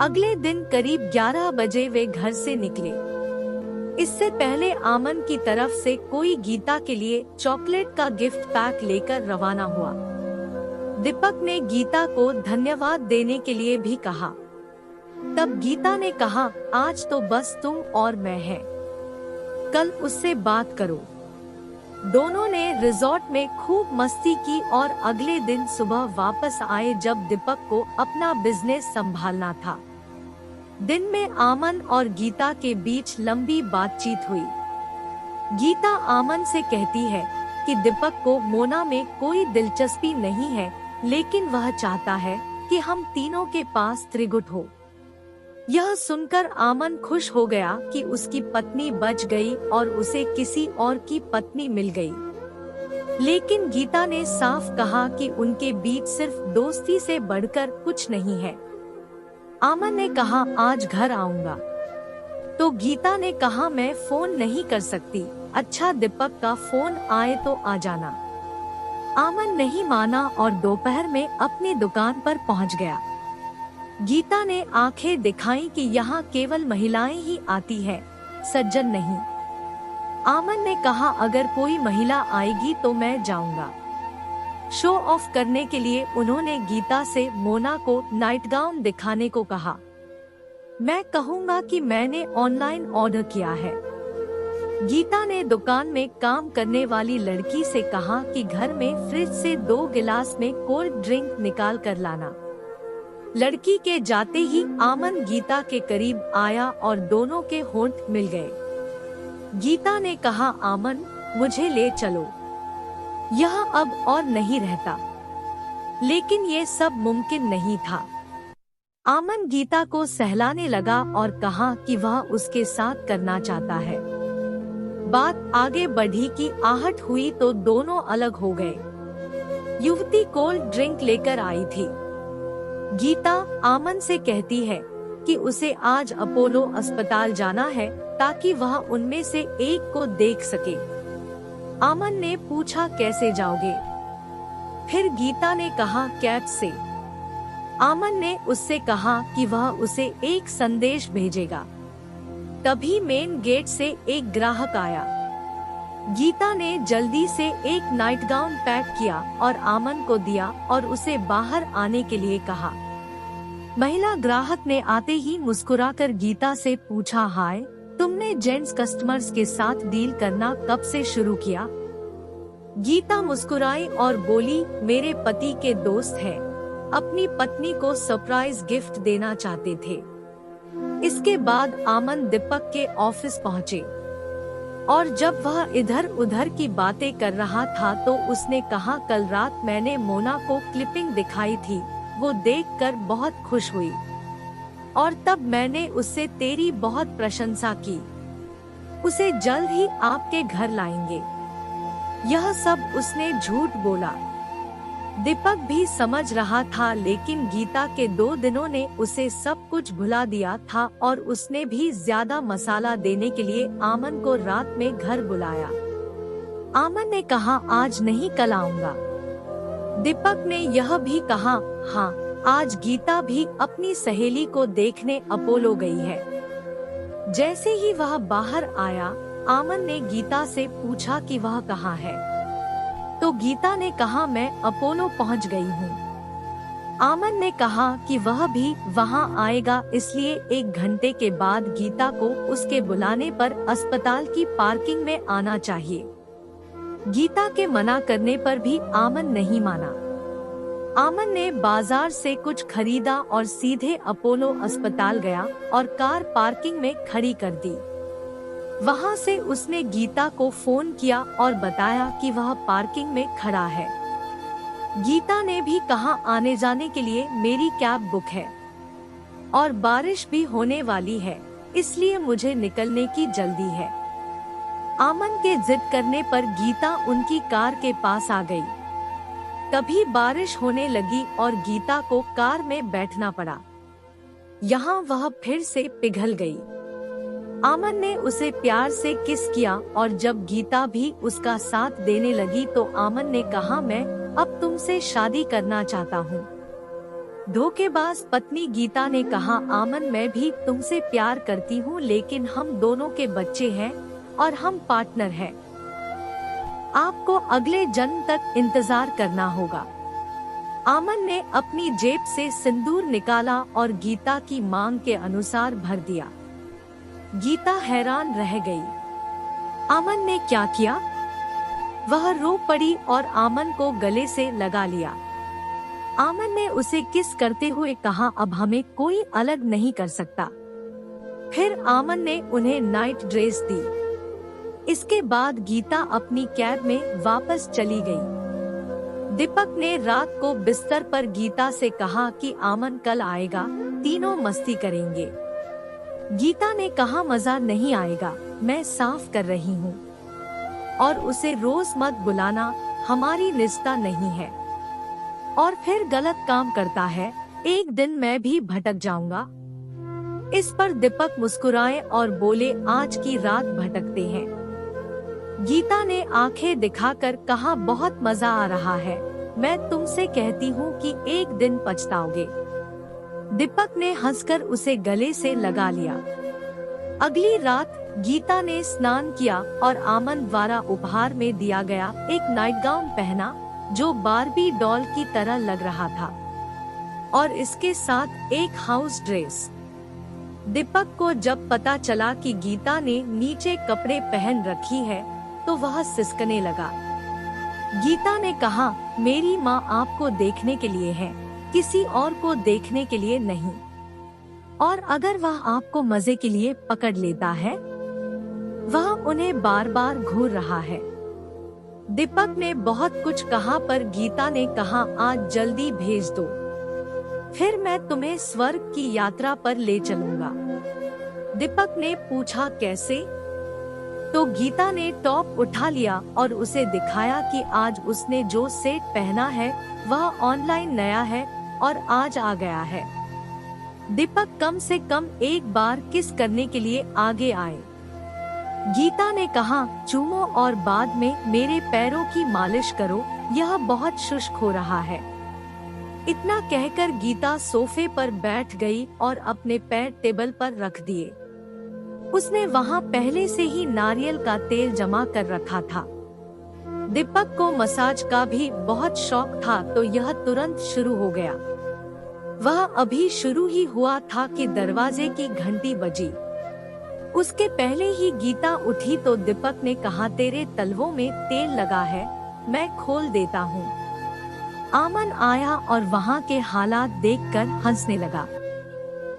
अगले दिन करीब 11 बजे वे घर से निकले। इससे पहले आमन की तरफ से कोई गीता के लिए चॉकलेट का गिफ्ट पैक लेकर रवाना हुआ। दीपक ने गीता को धन्यवाद देने के लिए भी कहा। तब गीता ने कहा, आज तो बस तुम और मैं हैं, कल उससे बात करो। दोनों ने रिजॉर्ट में खूब मस्ती की और अगले दिन सुबह वापस आए जब दीपक को अपना बिजनेस संभालना था। दिन में आमन और गीता के बीच लंबी बातचीत हुई। गीता आमन से कहती है कि दीपक को मोना में कोई दिलचस्पी नहीं है, लेकिन वह चाहता है कि हम तीनों के पास त्रिगुट हो। यह सुनकर आमन खुश हो गया कि उसकी पत्नी बच गई और उसे किसी और की पत्नी मिल गई। लेकिन गीता ने साफ कहा कि उनके बीच सिर्फ दोस्ती से बढ़कर कुछ नहीं है। आमन ने कहा, आज घर आऊंगा। तो गीता ने कहा, मैं फोन नहीं कर सकती। अच्छा, दीपक का फोन आए तो आ जाना। आमन नहीं माना और दोपहर में अपनी दुकान पर पहुंच गया। गीता ने आंखें दिखाई कि यहाँ केवल महिलाएं ही आती है, सज्जन नहीं। आमन ने कहा, अगर कोई महिला आएगी तो मैं जाऊंगा। शो ऑफ करने के लिए उन्होंने गीता से मोना को नाइट गाउन दिखाने को कहा। मैं कहूँगा कि मैंने ऑनलाइन ऑर्डर किया है। गीता ने दुकान में काम करने वाली लड़की से कहा कि घर में फ्रिज से 2 गिलास में कोल्ड ड्रिंक निकाल कर लाना। लड़की के जाते ही आमन गीता के करीब आया और दोनों के होंठ मिल गए। गीता ने कहा, आमन, मुझे ले चलो, यह अब और नहीं रहता। लेकिन ये सब मुमकिन नहीं था। आमन गीता को सहलाने लगा और कहा कि वह उसके साथ करना चाहता है। बात आगे बढ़ी कि आहट हुई तो दोनों अलग हो गए। युवती कोल्ड ड्रिंक लेकर आई थी। गीता आमन से कहती है कि उसे आज अपोलो अस्पताल जाना है ताकि वह उनमें से एक को देख सके। आमन ने पूछा, कैसे जाओगे? फिर गीता ने कहा, कैब से। आमन ने उससे कहा कि वह उसे एक संदेश भेजेगा। तभी मेन गेट से एक ग्राहक आया। गीता ने जल्दी से एक नाइट गाउन पैक किया और आमन को दिया और उसे बाहर आने के लिए कहा। महिला ग्राहक ने आते ही मुस्कुराकर गीता से पूछा, हाय, तुमने जेंट्स कस्टमर्स के साथ डील करना कब से शुरू किया? गीता मुस्कुराई और बोली, मेरे पति के दोस्त हैं, अपनी पत्नी को सरप्राइज गिफ्ट देना चाहते थे। इसके बाद आमन दीपक के ऑफिस पहुँचे और जब वह इधर उधर की बातें कर रहा था तो उसने कहा, कल रात मैंने मोना को क्लिपिंग दिखाई थी, वो देखकर बहुत खुश हुई और तब मैंने उससे तेरी बहुत प्रशंसा की। उसे जल्द ही आपके घर लाएंगे। यह सब उसने झूठ बोला। दीपक भी समझ रहा था, लेकिन गीता के 2 दिनों ने उसे सब कुछ भुला दिया था और उसने भी ज्यादा मसाला देने के लिए आमन को रात में घर बुलाया। आमन ने कहा, आज नहीं कल आऊंगा। दीपक ने यह भी कहा, हाँ, आज गीता भी अपनी सहेली को देखने अपोलो गई है। जैसे ही वह बाहर आया, आमन ने गीता से पूछा कि वह कहाँ है। तो गीता ने कहा, मैं अपोलो पहुंच गई हूँ। आमन ने कहा कि वह भी वहां आएगा, इसलिए 1 घंटे के बाद गीता को उसके बुलाने पर अस्पताल की पार्किंग में आना चाहिए। गीता के मना करने पर भी आमन नहीं माना। आमन ने बाजार से कुछ खरीदा और सीधे अपोलो अस्पताल गया और कार पार्किंग में खड़ी कर दी। वहां से उसने गीता को फोन किया और बताया कि वह पार्किंग में खड़ा है। गीता ने भी कहा, आने जाने के लिए मेरी कैब बुक है और बारिश भी होने वाली है, इसलिए मुझे निकलने की जल्दी है। आमन के जिद करने पर गीता उनकी कार के पास आ गई। तभी बारिश होने लगी और गीता को कार में बैठना पड़ा। यहाँ वह फिर से पिघल गई। आमन ने उसे प्यार से किस किया और जब गीता भी उसका साथ देने लगी तो आमन ने कहा, मैं अब तुमसे शादी करना चाहता हूँ। धोखेबाज पत्नी गीता ने कहा, आमन मैं भी तुमसे प्यार करती हूँ, लेकिन हम दोनों के बच्चे हैं और हम पार्टनर हैं। आपको अगले जन्म तक इंतजार करना होगा। आमन ने अपनी जेब से सिंदूर निकाला और गीता की मांग के अनुसार भर दिया। गीता हैरान रह गई। आमन ने क्या किया? वह रो पड़ी और आमन को गले से लगा लिया। आमन ने उसे किस करते हुए कहा, अब हमें कोई अलग नहीं कर सकता। फिर आमन ने उन्हें नाइट ड्रेस दी। इसके बाद गीता अपनी कैब में वापस चली गई। दीपक ने रात को बिस्तर पर गीता से कहा कि आमन कल आएगा, तीनों मस्ती करेंगे। गीता ने कहा, मजा नहीं आएगा, मैं साफ कर रही हूँ और उसे रोज मत बुलाना, हमारी रिश्ता नहीं है। और फिर गलत काम करता है, एक दिन मैं भी भटक जाऊंगा। इस पर दीपक मुस्कुराए और बोले, आज की रात भटकते हैं। गीता ने आंखें दिखाकर कहा, बहुत मजा आ रहा है, मैं तुमसे कहती हूँ कि एक दिन पछताओगे। दीपक ने हंसकर उसे गले से लगा लिया। अगली रात गीता ने स्नान किया और आमन द्वारा उपहार में दिया गया एक नाइट गाउन पहना, जो बार्बी डॉल की तरह लग रहा था, और इसके साथ एक हाउस ड्रेस। दीपक को जब पता चला कि गीता ने नीचे कपड़े पहन रखी है, तो वह सिसकने लगा। गीता ने कहा, मेरी माँ आपको देखने के लिए है, किसी और को देखने के लिए नहीं। और अगर वह आपको मजे के लिए पकड़ लेता है, वह उन्हें बार बार घूर रहा है। दीपक ने बहुत कुछ कहा, पर गीता ने कहा, आज जल्दी भेज दो, फिर मैं तुम्हें स्वर्ग की यात्रा पर ले चलूंगा। दीपक ने पूछा, कैसे? तो गीता ने टॉप उठा लिया और उसे दिखाया कि आज उसने जो सेट पहना है वह ऑनलाइन नया है और आज आ गया है। दीपक कम से कम एक बार किस करने के लिए आगे आए। गीता ने कहा, चूमो और बाद में मेरे पैरों की मालिश करो, यह बहुत शुष्क हो रहा है। इतना कहकर गीता सोफे पर बैठ गई और अपने पैर टेबल पर रख दिए। उसने वहां पहले से ही नारियल का तेल जमा कर रखा था। दीपक को मसाज का भी बहुत शौक था, तो यह तुरंत शुरू हो गया। वह अभी शुरू ही हुआ था कि दरवाजे की घंटी बजी। उसके पहले ही गीता उठी तो दीपक ने कहा, तेरे तलवों में तेल लगा है, मैं खोल देता हूँ। आमन आया और वहाँ के हालात देखकर हंसने लगा।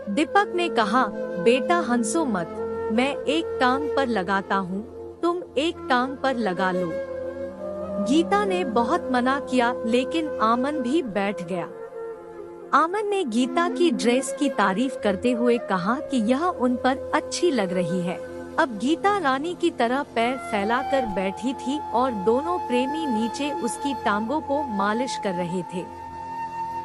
दीपक ने कहा, बेटा हंसो मत, मैं एक टांग पर लगाता हूँ, तुम एक टांग पर लगा लो। गीता ने बहुत मना किया, लेकिन आमन भी बैठ गया। आमन ने गीता की ड्रेस की तारीफ करते हुए कहा कि यह उन पर अच्छी लग रही है। अब गीता रानी की तरह पैर फैलाकर बैठी थी और दोनों प्रेमी नीचे उसकी टांगों को मालिश कर रहे थे।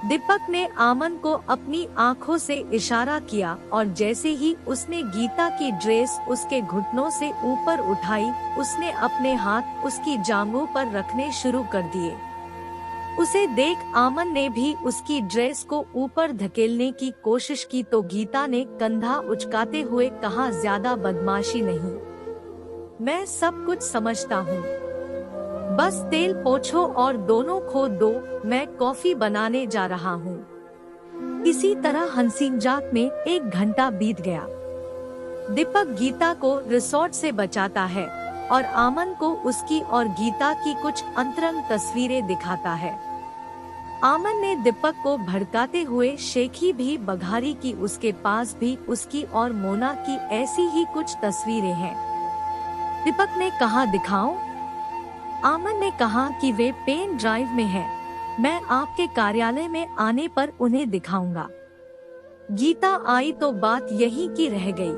दीपक ने आमन को अपनी आंखों से इशारा किया और जैसे ही उसने गीता की ड्रेस उसके घुटनों से ऊपर उठाई, उसने अपने हाथ उसकी जांघों पर रखने शुरू कर दिए। उसे देख आमन ने भी उसकी ड्रेस को ऊपर धकेलने की कोशिश की, तो गीता ने कंधा उचकाते हुए कहा, ज्यादा बदमाशी नहीं, मैं सब कुछ समझता हूँ, बस तेल पोंछो और दोनों खो दो, मैं कॉफी बनाने जा रहा हूँ। इसी तरह हंसी मजाक में 1 घंटा बीत गया। दीपक गीता को रिसोर्ट से बचाता है और आमन को उसकी और गीता की कुछ अंतरंग तस्वीरें दिखाता है। आमन ने दीपक को भड़काते हुए शेखी भी बघारी की उसके पास भी उसकी और मोना की ऐसी ही कुछ तस्वीरें हैं। दीपक ने कहा, दिखाओ? आमन ने कहा कि वे पेन ड्राइव में हैं, मैं आपके कार्यालय में आने पर उन्हें दिखाऊंगा। गीता आई तो बात यही की रह गई।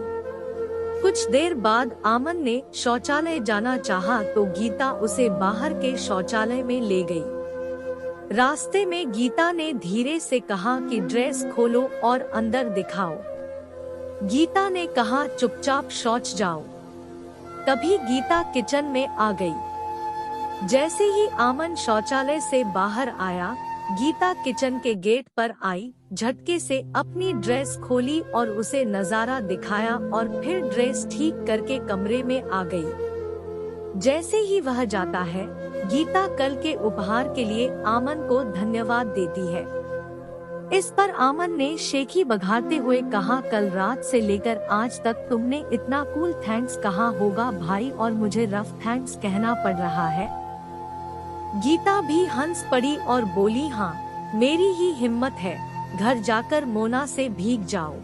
कुछ देर बाद आमन ने शौचालय जाना चाहा तो गीता उसे बाहर के शौचालय में ले गई। रास्ते में गीता ने धीरे से कहा कि ड्रेस खोलो और अंदर दिखाओ। गीता ने कहा, चुपचाप शौच जाओ। तभी गीता किचन में आ गई। जैसे ही आमन शौचालय से बाहर आया गीता किचन के गेट पर आई, झटके से अपनी ड्रेस खोली और उसे नजारा दिखाया और फिर ड्रेस ठीक करके कमरे में आ गई। जैसे ही वह जाता है, गीता कल के उपहार के लिए आमन को धन्यवाद देती है। इस पर आमन ने शेखी बघारते हुए कहा, कल रात से लेकर आज तक तुमने इतना कूल थैंक्स कहा होगा भाई, और मुझे रफ थैंक्स कहना पड़ रहा है। गीता भी हंस पड़ी और बोली, हाँ मेरी ही हिम्मत है, घर जाकर मोना से भीग जाओ।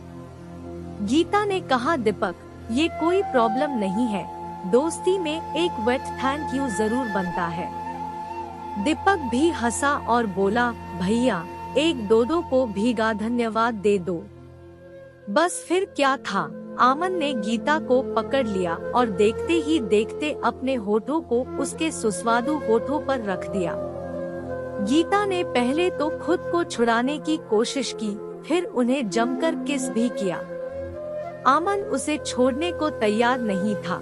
गीता ने कहा, दीपक ये कोई प्रॉब्लम नहीं है, दोस्ती में एक वेट थैंक यू जरूर बनता है। दीपक भी हंसा और बोला, भैया एक दो को भीगा धन्यवाद दे दो। बस फिर क्या था, आमन ने गीता को पकड़ लिया और देखते ही देखते अपने होठों को उसके सुस्वादु होठों पर रख दिया। गीता ने पहले तो खुद को छुड़ाने की कोशिश की, फिर उन्हें जमकर किस भी किया। आमन उसे छोड़ने को तैयार नहीं था।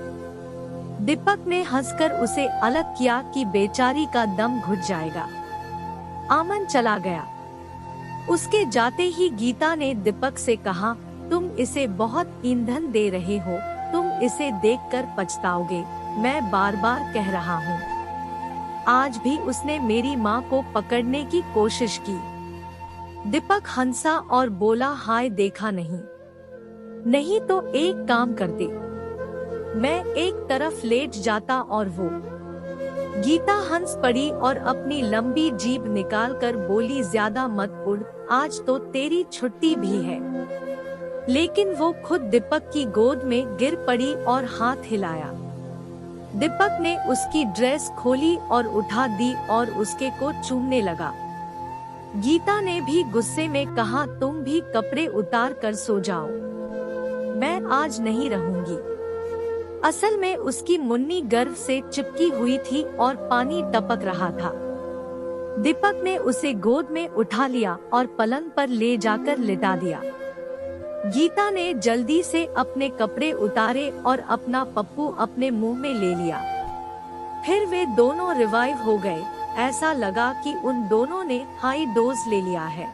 दीपक ने हंसकर उसे अलग किया कि बेचारी का दम घुट जाएगा। आमन चला गया। उसके जाते ही गीता ने दीपक से कहा, तुम इसे बहुत ईंधन दे रहे हो, तुम इसे देखकर पछताओगे, मैं बार बार कह रहा हूँ। आज भी उसने मेरी माँ को पकड़ने की कोशिश की। दीपक हंसा और बोला, हाय देखा नहीं, नहीं तो एक काम करते, मैं एक तरफ लेट जाता और वो। गीता हंस पड़ी और अपनी लंबी जीभ निकालकर बोली, ज्यादा मत उड़, आज तो तेरी छुट्टी भी है। लेकिन वो खुद दीपक की गोद में गिर पड़ी और हाथ हिलाया। दीपक ने उसकी ड्रेस खोली और उठा दी और उसके को चूमने लगा। गीता ने भी गुस्से में कहा, तुम भी कपड़े उतार कर सो जाओ, मैं आज नहीं रहूंगी। असल में उसकी मुन्नी गर्भ से चिपकी हुई थी और पानी टपक रहा था। दीपक ने उसे गोद में उठा लिया और पलंग पर ले जाकर लिटा दिया। गीता ने जल्दी से अपने कपड़े उतारे और अपना पप्पू अपने मुंह में ले लिया। फिर वे दोनों रिवाइव हो गए। ऐसा लगा कि उन दोनों ने हाई डोज ले लिया है।